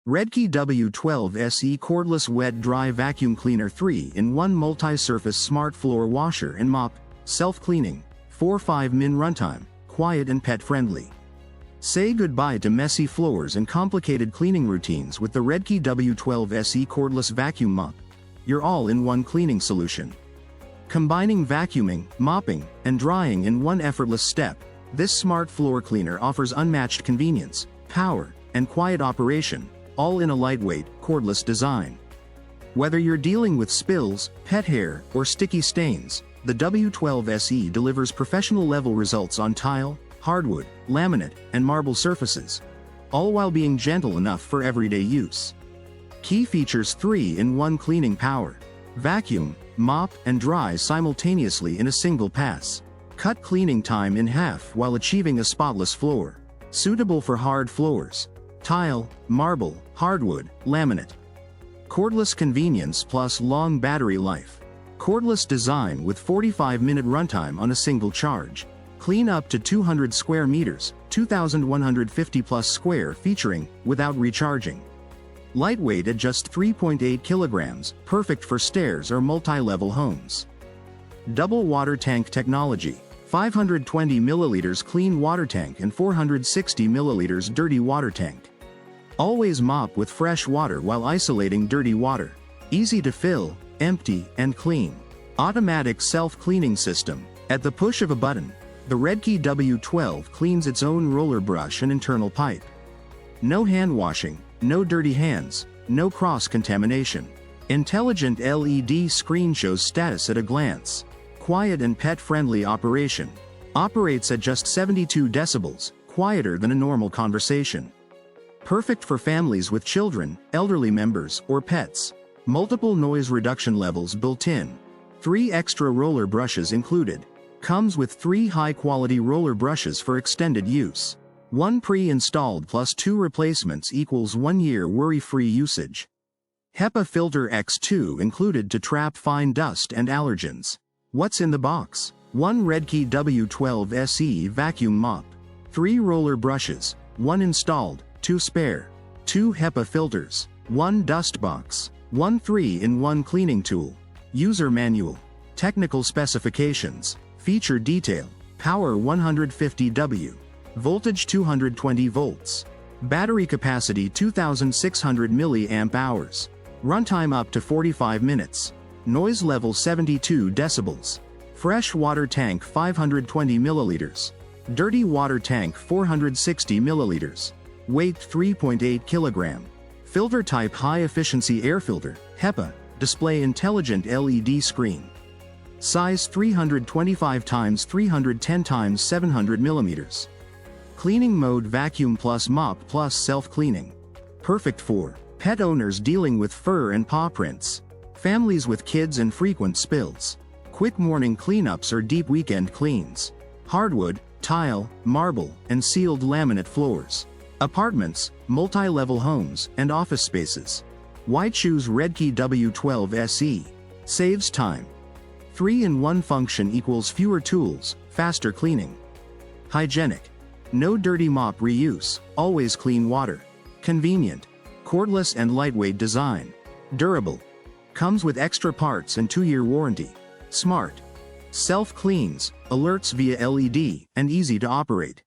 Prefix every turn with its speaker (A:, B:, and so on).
A: Redkey W12 SE Cordless Wet Dry Vacuum Cleaner 3-in-1 Multi-Surface Smart Floor Washer and Mop, Self-Cleaning, 4-5 min runtime, quiet and pet-friendly. Say goodbye to messy floors and complicated cleaning routines with the Redkey W12 SE Cordless Vacuum Mop, your all-in-one cleaning solution. Combining vacuuming, mopping, and drying in one effortless step, this smart floor cleaner offers unmatched convenience, power, and quiet operation, all in a lightweight, cordless design. Whether you're dealing with spills, pet hair, or sticky stains, the W12 SE delivers professional-level results on tile, hardwood, laminate, and marble surfaces, all while being gentle enough for everyday use. Key features: 3-in-1 cleaning power. Vacuum, mop, and dry simultaneously in a single pass. Cut cleaning time in half while achieving a spotless floor. Suitable for hard floors. Tile, marble, hardwood, laminate. Cordless convenience plus long battery life. Cordless design with 45-minute runtime on a single charge. Clean up to 200 square meters, 2,150 plus square featuring, without recharging. Lightweight at just 3.8 kilograms, perfect for stairs or multi-level homes. Double water tank technology. 520 milliliters clean water tank and 460 milliliters dirty water tank. Always mop with fresh water while isolating dirty water. Easy to fill, empty, and clean. Automatic self-cleaning system. At the push of a button, the Redkey W12 cleans its own roller brush and internal pipe. No hand washing, no dirty hands, no cross-contamination. Intelligent LED screen shows status at a glance. Quiet and pet-friendly operation. Operates at just 72 decibels, quieter than a normal conversation. Perfect for families with children, elderly members, or pets. Multiple noise reduction levels built in. 3 extra roller brushes included. Comes with 3 high-quality roller brushes for extended use. 1 pre-installed plus 2 replacements equals 1 year worry-free usage. HEPA filter X2 included to trap fine dust and allergens. What's in the box? 1 Redkey W12 SE vacuum mop. 3 roller brushes, 1 installed, 2 spare. 2 HEPA filters. 1 dust box. 1 3-in-1 cleaning tool. User manual. Technical specifications. Feature detail. Power 150 W. Voltage 220 volts. Battery capacity 2600 mAh. Runtime up to 45 minutes. Noise level 72 decibels. Fresh water tank 520 milliliters. Dirty water tank 460 milliliters. Weight 3.8 kilogram. Filter type high efficiency air filter, HEPA. Display intelligent LED screen. Size 325 x 310 x 700 millimeters. Cleaning mode vacuum plus mop plus self-cleaning. Perfect for pet owners dealing with fur and paw prints. Families with kids and frequent spills. Quick morning cleanups or deep weekend cleans. Hardwood, tile, marble, and sealed laminate floors. Apartments, multi-level homes, and office spaces. Why choose Redkey W12 SE? Saves time. 3-in-1 function equals fewer tools, faster cleaning. Hygienic. No dirty mop reuse, always clean water. Convenient. Cordless and lightweight design. Durable. Comes with extra parts and 2-year warranty. Smart. Self-cleans, alerts via LED, and easy to operate.